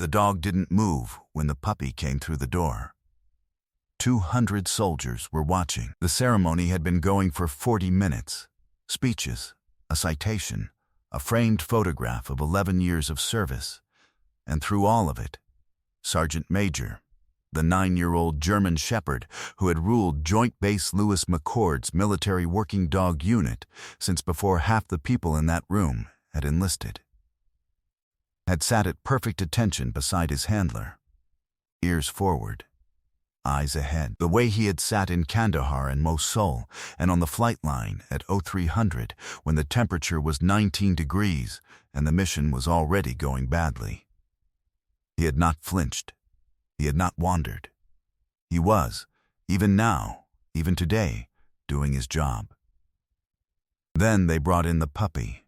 The dog didn't move when the puppy came through the door. 200 soldiers were watching. The ceremony had been going for 40 minutes. Speeches, a citation, a framed photograph of 11 years of service. And through all of it, Sergeant Major, the 9-year-old German Shepherd who had ruled Joint Base Lewis McChord's military working dog unit since before half the people in that room had enlisted, had sat at perfect attention beside his handler, ears forward, eyes ahead, the way he had sat in Kandahar and Mosul and on the flight line at 0300 when the temperature was 19 degrees and the mission was already going badly. He had not flinched. He had not wandered. He was, even now, even today, doing his job. Then they brought in the puppy.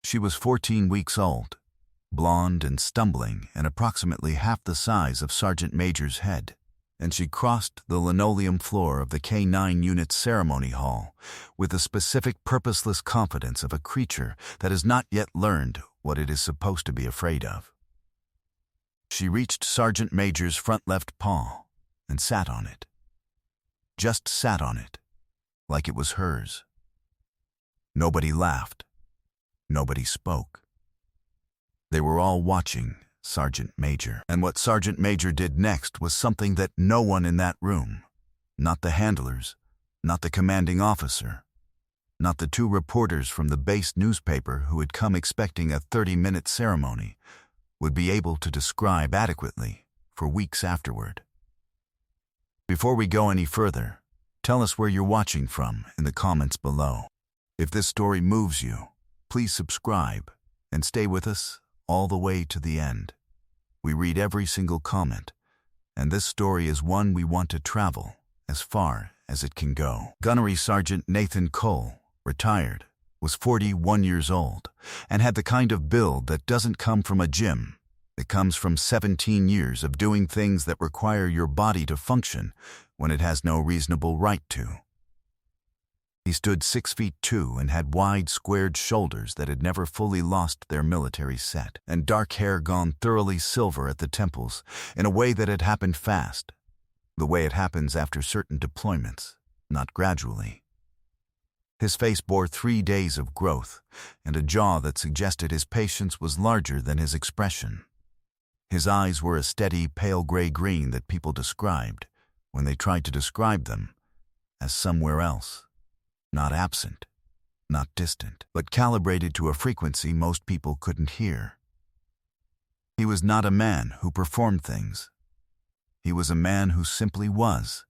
She was 14 weeks old, blonde and stumbling and approximately half the size of Sergeant Major's head, and she crossed the linoleum floor of the K-9 unit's ceremony hall with the specific purposeless confidence of a creature that has not yet learned what it is supposed to be afraid of. She reached Sergeant Major's front left paw and sat on it. Just sat on it, like it was hers. Nobody laughed. Nobody spoke. They were all watching Sergeant Major. And what Sergeant Major did next was something that no one in that room, not the handlers, not the commanding officer, not the 2 reporters from the base newspaper who had come expecting a 30-minute ceremony, would be able to describe adequately for weeks afterward. Before we go any further, tell us where you're watching from in the comments below. If this story moves you, please subscribe and stay with us all the way to the end. We read every single comment, and this story is one we want to travel as far as it can go. Gunnery Sergeant Nathan Cole, retired, was 41 years old and had the kind of build that doesn't come from a gym. It comes from 17 years of doing things that require your body to function when it has no reasonable right to. He stood 6'2" and had wide, squared shoulders that had never fully lost their military set, and dark hair gone thoroughly silver at the temples in a way that had happened fast, the way it happens after certain deployments, not gradually. His face bore 3 days of growth and a jaw that suggested his patience was larger than his expression. His eyes were a steady, pale gray green that people described, when they tried to describe them, as somewhere else, not absent, not distant, but calibrated to a frequency most people couldn't hear. He was not a man who performed things. He was a man who simply was.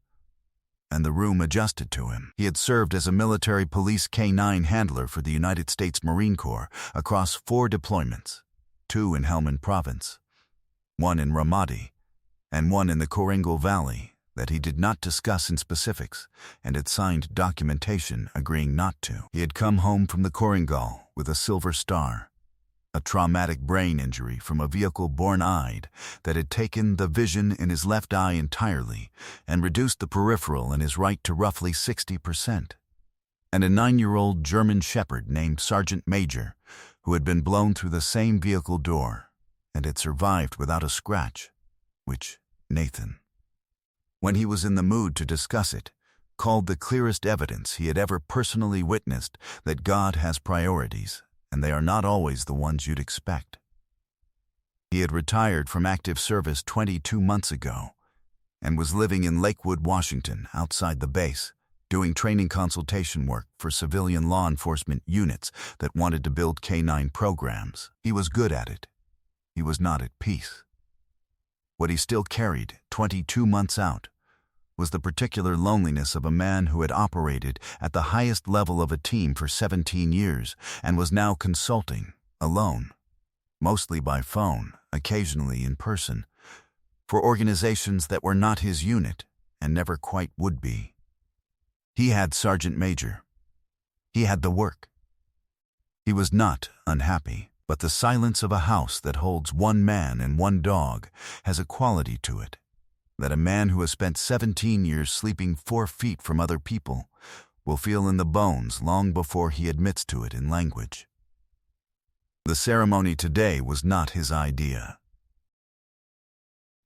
And the room adjusted to him. He had served as a military police K-9 handler for the United States Marine Corps across 4 deployments, 2 in Helmand Province, 1 in Ramadi, and 1 in the Korengal Valley that he did not discuss in specifics and had signed documentation agreeing not to. He had come home from the Korengal with a silver star, a traumatic brain injury from a vehicle born eyed that had taken the vision in his left eye entirely and reduced the peripheral in his right to roughly 60%, and a 9-year-old German Shepherd named Sergeant Major who had been blown through the same vehicle door and had survived without a scratch, which Nathan, when he was in the mood to discuss it, called the clearest evidence he had ever personally witnessed that God has priorities, and they are not always the ones you'd expect. He had retired from active service 22 months ago and was living in Lakewood, Washington, outside the base, doing training consultation work for civilian law enforcement units that wanted to build K-9 programs. He was good at it. He was not at peace. What he still carried, 22 months out, was the particular loneliness of a man who had operated at the highest level of a team for 17 years and was now consulting, alone, mostly by phone, occasionally in person, for organizations that were not his unit and never quite would be. He had Sergeant Major. He had the work. He was not unhappy, but the silence of a house that holds 1 man and 1 dog has a quality to it that a man who has spent 17 years sleeping 4 feet from other people will feel in the bones long before he admits to it in language. The ceremony today was not his idea.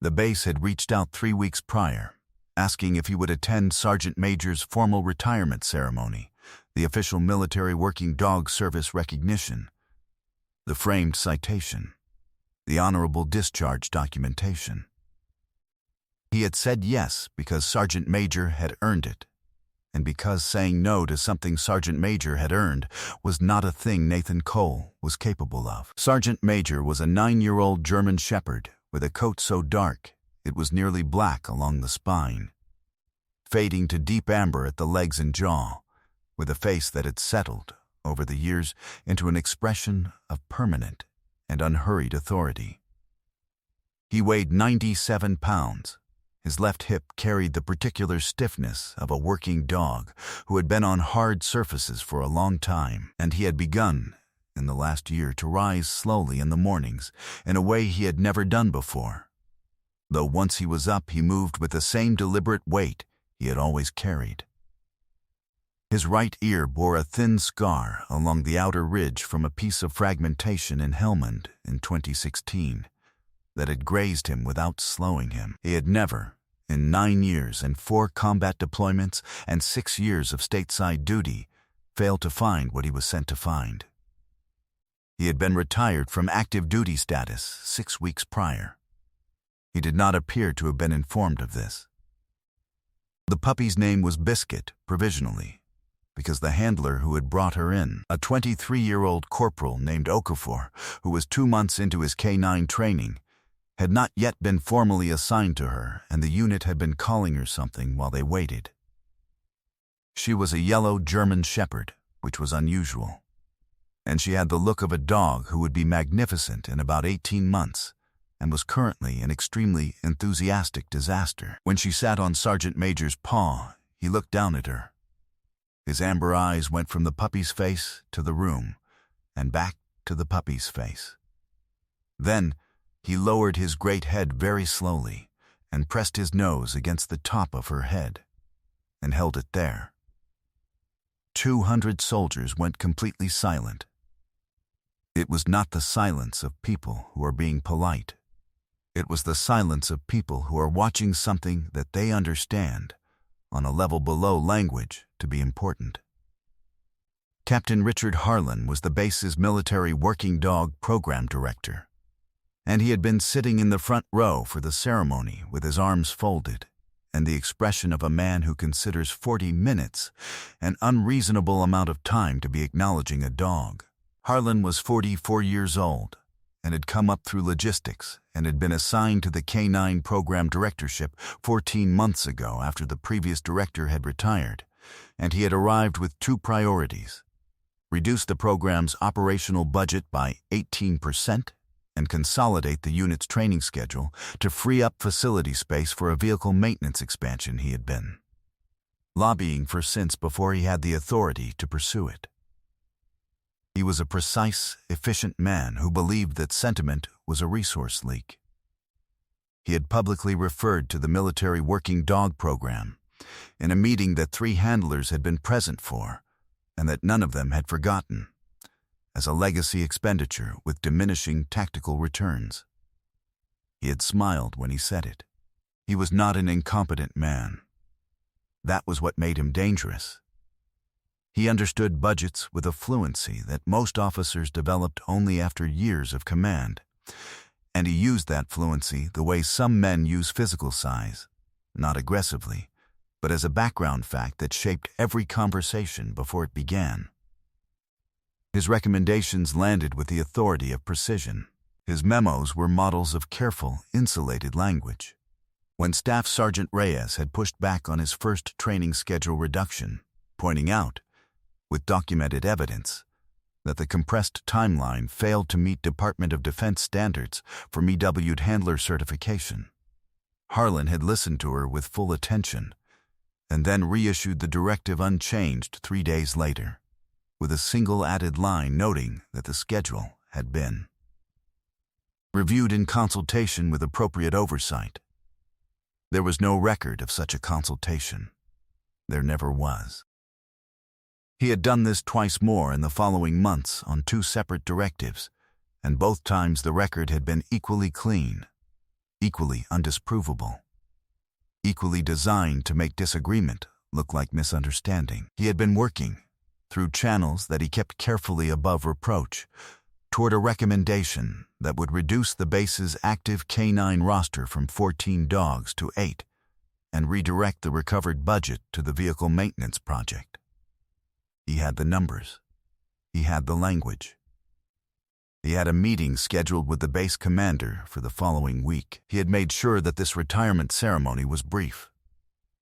The base had reached out 3 weeks prior, asking if he would attend Sergeant Major's formal retirement ceremony, the official military working dog service recognition, the framed citation, the honorable discharge documentation. He had said yes because Sergeant Major had earned it, and because saying no to something Sergeant Major had earned was not a thing Nathan Cole was capable of. Sergeant Major was a 9-year-old German Shepherd with a coat so dark it was nearly black along the spine, fading to deep amber at the legs and jaw, with a face that had settled over the years into an expression of permanent and unhurried authority. He weighed 97 pounds. His left hip carried the particular stiffness of a working dog who had been on hard surfaces for a long time, and he had begun, in the last year, to rise slowly in the mornings in a way he had never done before, though once he was up he moved with the same deliberate weight he had always carried. His right ear bore a thin scar along the outer ridge from a piece of fragmentation in Helmand in 2016. That had grazed him without slowing him. He had never, in 9 years and 4 combat deployments and 6 years of stateside duty, failed to find what he was sent to find. He had been retired from active duty status 6 weeks prior. He did not appear to have been informed of this. The puppy's name was Biscuit, provisionally, because the handler who had brought her in, a 23-year-old corporal named Okafor, who was 2 months into his K-9 training, had not yet been formally assigned to her, and the unit had been calling her something while they waited. She was a yellow German Shepherd, which was unusual, and she had the look of a dog who would be magnificent in about 18 months and was currently an extremely enthusiastic disaster. When she sat on Sergeant Major's paw, he looked down at her. His amber eyes went from the puppy's face to the room and back to the puppy's face. Then he lowered his great head very slowly and pressed his nose against the top of her head and held it there. 200 soldiers went completely silent. It was not the silence of people who are being polite. It was the silence of people who are watching something that they understand on a level below language to be important. Captain Richard Harlan was the base's military working dog program director, and he had been sitting in the front row for the ceremony with his arms folded and the expression of a man who considers 40 minutes an unreasonable amount of time to be acknowledging a dog. Harlan was 44 years old and had come up through logistics and had been assigned to the K-9 program directorship 14 months ago after the previous director had retired, and he had arrived with 2 priorities: reduce the program's operational budget by 18% and consolidate the unit's training schedule to free up facility space for a vehicle maintenance expansion he had been lobbying for since before he had the authority to pursue it. He was a precise, efficient man who believed that sentiment was a resource leak. He had publicly referred to the military working dog program in a meeting that 3 handlers had been present for and that none of them had forgotten, as a legacy expenditure with diminishing tactical returns. He had smiled when he said it. He was not an incompetent man. That was what made him dangerous. He understood budgets with a fluency that most officers developed only after years of command, and he used that fluency the way some men use physical size, not aggressively, but as a background fact that shaped every conversation before it began. His recommendations landed with the authority of precision. His memos were models of careful, insulated language. When Staff Sergeant Reyes had pushed back on his first training schedule reduction, pointing out, with documented evidence, that the compressed timeline failed to meet Department of Defense standards for MEW'd handler certification, Harlan had listened to her with full attention and then reissued the directive unchanged 3 days later, with a single added line noting that the schedule had been reviewed in consultation with appropriate oversight. There was no record of such a consultation. There never was. He had done this twice more in the following months on 2 separate directives, and both times the record had been equally clean. equally undisprovable, equally designed to make disagreement look like misunderstanding. He had been working, through channels that he kept carefully above reproach, toward a recommendation that would reduce the base's active canine roster from 14 dogs to 8 and redirect the recovered budget to the vehicle maintenance project. He had the numbers. He had the language. He had a meeting scheduled with the base commander for the following week. He had made sure that this retirement ceremony was brief,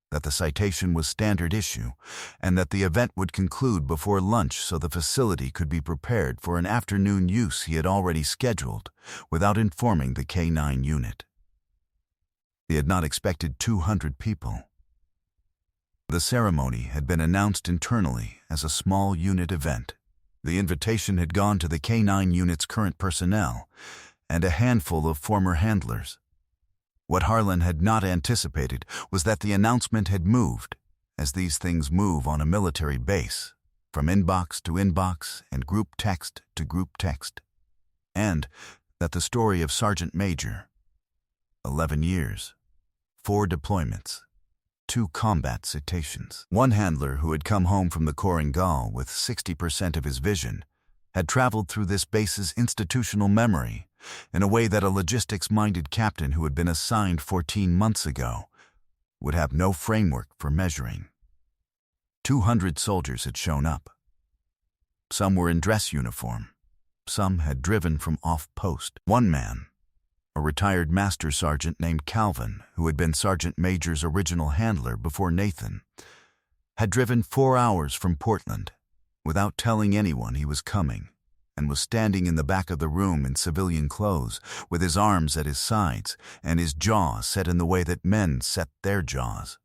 that the citation was standard issue, and that the event would conclude before lunch so the facility could be prepared for an afternoon use he had already scheduled without informing the K-9 unit. He had not expected 200 people. The ceremony had been announced internally as a small unit event. The invitation had gone to the K-9 unit's current personnel and a handful of former handlers. What Harlan had not anticipated was that the announcement had moved, as these things move on a military base, from inbox to inbox and group text to group text, and that the story of Sergeant Major, 11 years, 4 deployments, 2 combat citations. One handler who had come home from the Korengal with 60% of his vision had traveled through this base's institutional memory in a way that a logistics-minded captain who had been assigned 14 months ago would have no framework for measuring. 200 soldiers had shown up. Some were in dress uniform. Some had driven from off-post. One man, a retired master sergeant named Calvin, who had been Sergeant Major's original handler before Nathan, had driven 4 hours from Portland without telling anyone he was coming, and was standing in the back of the room in civilian clothes with his arms at his sides and his jaw set in the way that men set their jaws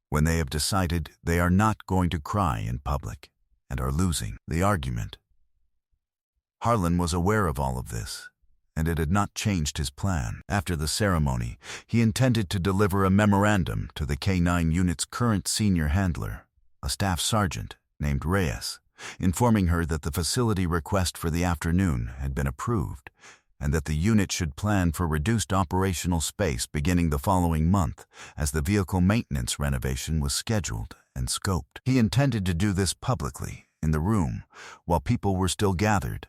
when they have decided they are not going to cry in public and are losing the argument. Harlan was aware of all of this, and it had not changed his plan. After the ceremony, he intended to deliver a memorandum to the K-9 unit's current senior handler, a staff sergeant named Reyes, informing her that the facility request for the afternoon had been approved and that the unit should plan for reduced operational space beginning the following month as the vehicle maintenance renovation was scheduled and scoped. He intended to do this publicly, in the room, while people were still gathered.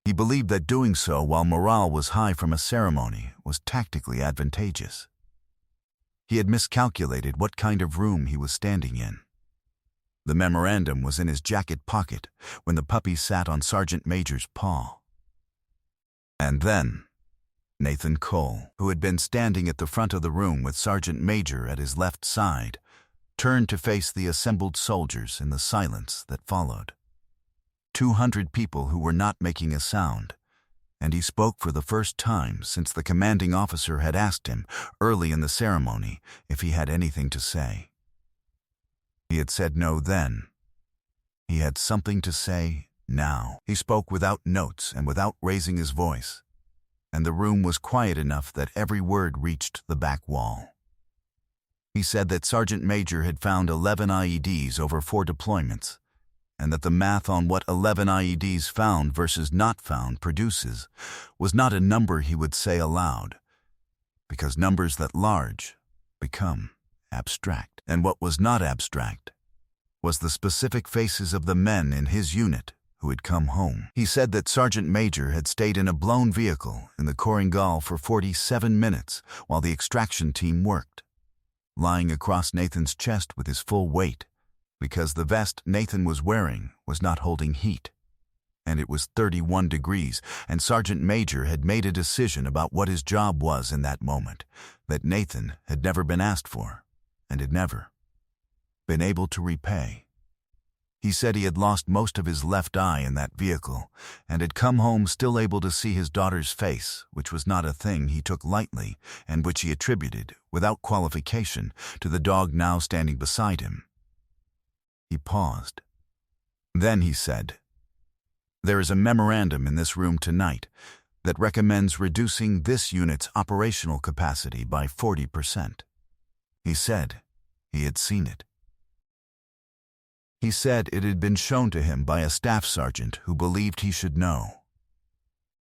He believed that doing so while morale was high from a ceremony was tactically advantageous. He had miscalculated what kind of room he was standing in. The memorandum was in his jacket pocket when the puppy sat on Sergeant Major's paw. And then, Nathan Cole, who had been standing at the front of the room with Sergeant Major at his left side, turned to face the assembled soldiers in the silence that followed. 200 people who were not making a sound, and he spoke for the first time since the commanding officer had asked him early in the ceremony if he had anything to say. He had said no then. He had something to say now. He spoke without notes and without raising his voice, and the room was quiet enough that every word reached the back wall. He said that Sergeant Major had found 11 IEDs over 4 deployments, and that the math on what 11 IEDs found versus not found produces was not a number he would say aloud, because numbers that large become abstract. And what was not abstract was the specific faces of the men in his unit who had come home. He said that Sergeant Major had stayed in a blown vehicle in the Korengal for 47 minutes while the extraction team worked, lying across Nathan's chest with his full weight, because the vest Nathan was wearing was not holding heat, and it was 31 degrees, and Sergeant Major had made a decision about what his job was in that moment that Nathan had never been asked for and had never been able to repay. He said he had lost most of his left eye in that vehicle and had come home still able to see his daughter's face, which was not a thing he took lightly and which he attributed, without qualification, to the dog now standing beside him. He paused. Then he said, "There is a memorandum in this room tonight that recommends reducing this unit's operational capacity by 40%. He said he had seen it. He said it had been shown to him by a staff sergeant who believed he should know.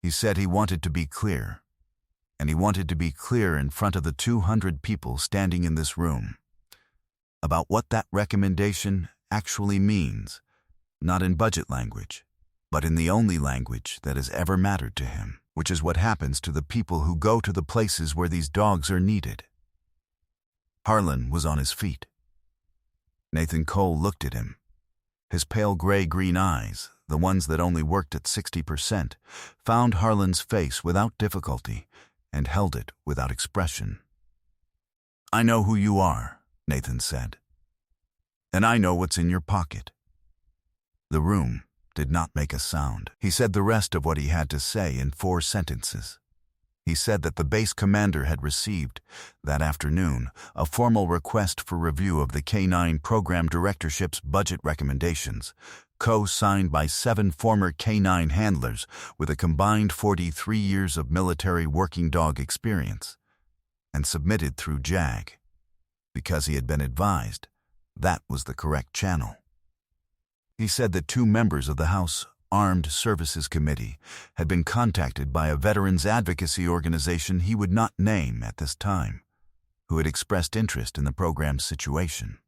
He said he wanted to be clear. and he wanted to be clear in front of the 200 people standing in this room about what that recommendation actually means, not in budget language, but in the only language that has ever mattered to him, which is what happens to the people who go to the places where these dogs are needed. Harlan was on his feet. Nathan Cole looked at him. His pale gray-green eyes, the ones that only worked at 60%, found Harlan's face without difficulty and held it without expression. "I know who you are," Nathan said. "And I know what's in your pocket." The room did not make a sound. He said the rest of what he had to say in 4 sentences. He said that the base commander had received, that afternoon, a formal request for review of the K-9 program directorship's budget recommendations, co-signed by 7 former K-9 handlers with a combined 43 years of military working dog experience, and submitted through JAG, because he had been advised that was the correct channel. He said that 2 members of the House Armed Services Committee had been contacted by a veterans advocacy organization he would not name at this time, who had expressed interest in the program's situation.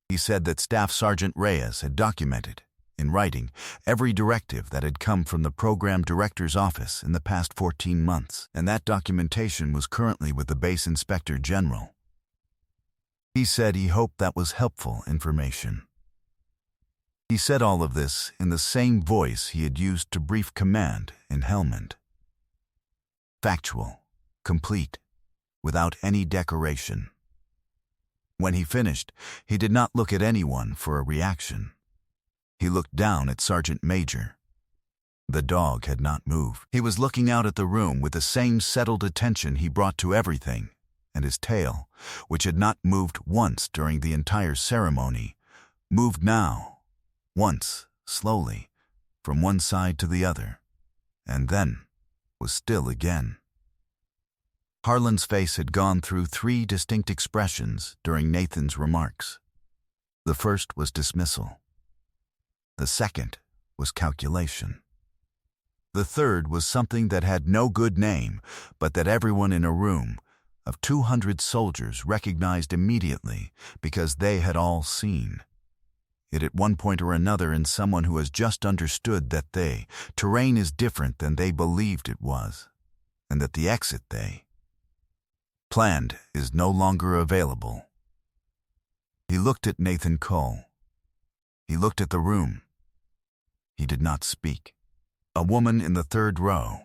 He said that Staff Sergeant Reyes had documented, in writing, every directive that had come from the program director's office in the past 14 months, and that documentation was currently with the base inspector general. He said he hoped that was helpful information. He said all of this in the same voice he had used to brief command in Helmand. Factual, complete, without any decoration. When he finished, he did not look at anyone for a reaction. He looked down at Sergeant Major. The dog had not moved. He was looking out at the room with the same settled attention he brought to everything, and his tail, which had not moved once during the entire ceremony, moved now. Once, slowly, from one side to the other, and then was still again. Harlan's face had gone through 3 distinct expressions during Nathan's remarks. The first was dismissal. The second was calculation. The third was something that had no good name, but that everyone in a room of 200 soldiers recognized immediately because they had all seen it at one point or another in someone who has just understood that terrain is different than they believed it was, and that the exit they planned is no longer available. He looked at Nathan Cole. He looked at the room. He did not speak. A woman in the 3rd row,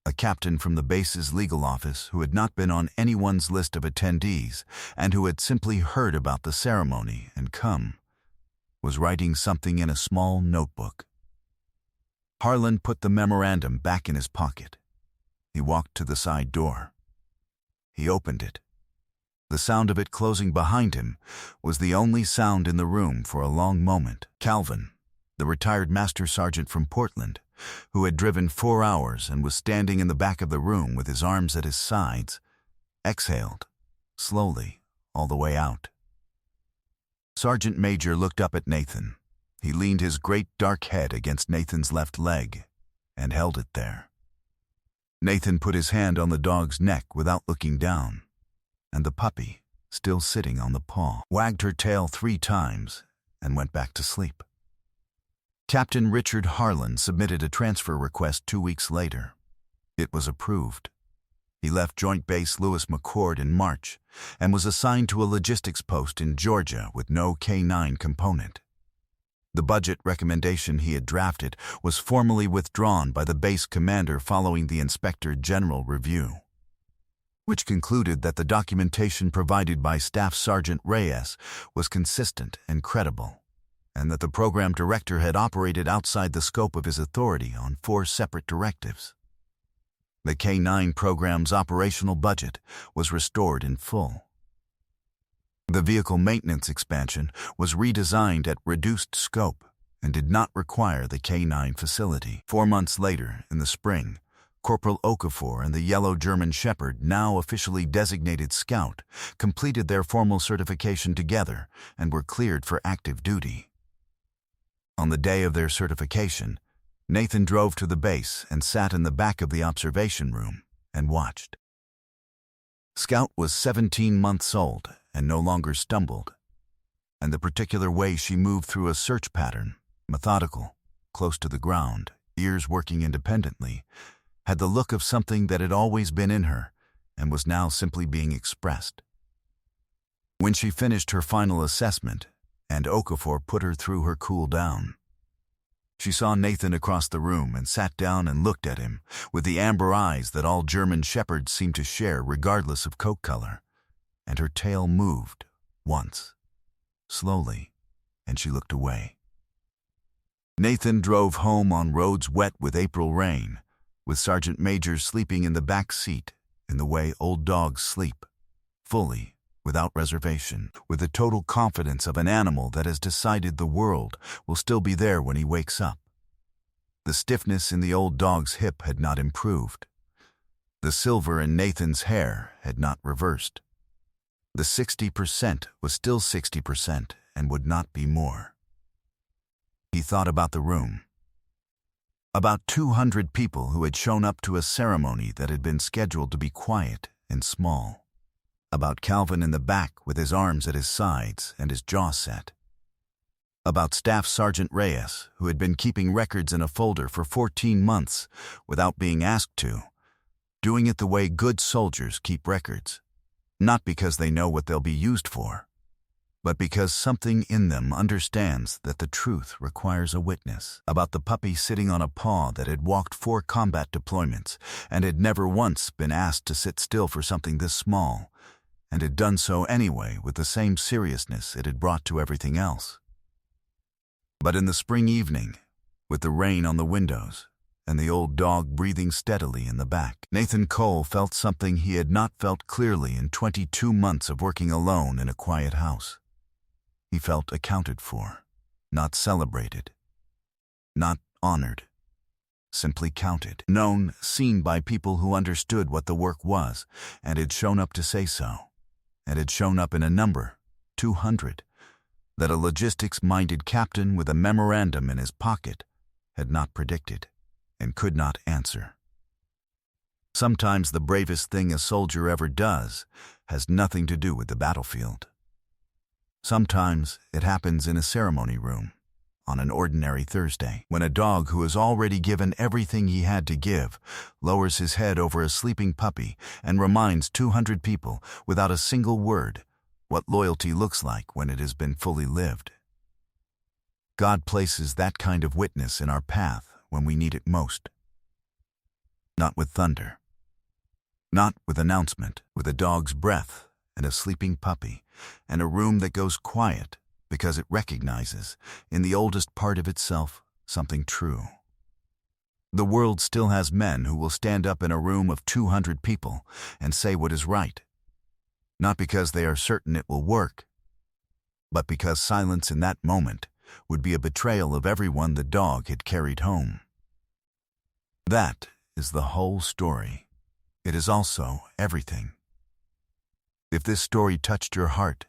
a captain from the base's legal office who had not been on anyone's list of attendees and who had simply heard about the ceremony and come, was writing something in a small notebook. Harlan put the memorandum back in his pocket. He walked to the side door. He opened it. The sound of it closing behind him was the only sound in the room for a long moment. Calvin, the retired master sergeant from Portland, who had driven 4 hours and was standing in the back of the room with his arms at his sides, exhaled, slowly, all the way out. Sergeant Major looked up at Nathan. He leaned his great dark head against Nathan's left leg and held it there. Nathan put his hand on the dog's neck without looking down, and the puppy, still sitting on the paw, wagged her tail 3 times and went back to sleep. Captain Richard Harlan submitted a transfer request 2 weeks later. It was approved. He left Joint Base Lewis McChord in March and was assigned to a logistics post in Georgia with no K-9 component. The budget recommendation he had drafted was formally withdrawn by the base commander following the Inspector General review, which concluded that the documentation provided by Staff Sergeant Reyes was consistent and credible, and that the program director had operated outside the scope of his authority on 4 separate directives. The K-9 program's operational budget was restored in full. The vehicle maintenance expansion was redesigned at reduced scope and did not require the K-9 facility. 4 months later, in the spring, Corporal Okafor and the yellow German Shepherd, now officially designated Scout, completed their formal certification together and were cleared for active duty. On the day of their certification, Nathan drove to the base and sat in the back of the observation room and watched. Scout was 17 months old and no longer stumbled, and the particular way she moved through a search pattern, methodical, close to the ground, ears working independently, had the look of something that had always been in her and was now simply being expressed. When she finished her final assessment and Okafor put her through her cool down, she saw Nathan across the room and sat down and looked at him with the amber eyes that all German shepherds seem to share regardless of coat color, and her tail moved once, slowly, and she looked away. Nathan drove home on roads wet with April rain, with Sergeant Major sleeping in the back seat in the way old dogs sleep, fully, without reservation, with the total confidence of an animal that has decided the world will still be there when he wakes up. The stiffness in the old dog's hip had not improved. The silver in Nathan's hair had not reversed. The 60% was still 60% and would not be more. He thought about the room. About 200 people who had shown up to a ceremony that had been scheduled to be quiet and small. About Calvin in the back with his arms at his sides and his jaw set. About Staff Sergeant Reyes, who had been keeping records in a folder for 14 months without being asked to, doing it the way good soldiers keep records, not because they know what they'll be used for, but because something in them understands that the truth requires a witness. About the puppy sitting on a paw that had walked 4 combat deployments and had never once been asked to sit still for something this small, and had done so anyway with the same seriousness it had brought to everything else. But in the spring evening, with the rain on the windows and the old dog breathing steadily in the back, Nathan Cole felt something he had not felt clearly in 22 months of working alone in a quiet house. He felt accounted for, not celebrated, not honored, simply counted, known, seen by people who understood what the work was and had shown up to say so. And had shown up in a number, 200, that a logistics-minded captain with a memorandum in his pocket had not predicted and could not answer. Sometimes the bravest thing a soldier ever does has nothing to do with the battlefield. Sometimes it happens in a ceremony room, on an ordinary Thursday, when a dog who has already given everything he had to give lowers his head over a sleeping puppy and reminds 200 people, without a single word, what loyalty looks like when it has been fully lived. God places that kind of witness in our path when we need it most. Not with thunder. Not with announcement, with a dog's breath and a sleeping puppy and a room that goes quiet because it recognizes, in the oldest part of itself, something true. The world still has men who will stand up in a room of 200 people and say what is right, not because they are certain it will work, but because silence in that moment would be a betrayal of everyone the dog had carried home. That is the whole story. It is also everything. If this story touched your heart,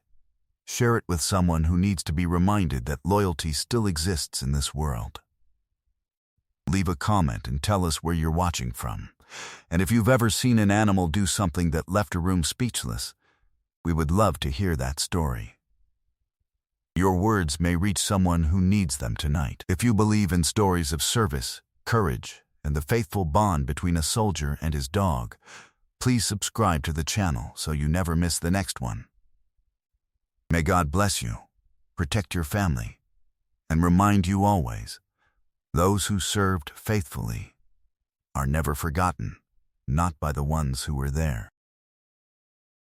share it with someone who needs to be reminded that loyalty still exists in this world. Leave a comment and tell us where you're watching from. And if you've ever seen an animal do something that left a room speechless, we would love to hear that story. Your words may reach someone who needs them tonight. If you believe in stories of service, courage, and the faithful bond between a soldier and his dog, please subscribe to the channel so you never miss the next one. May God bless you, protect your family, and remind you always, those who served faithfully are never forgotten, not by the ones who were there.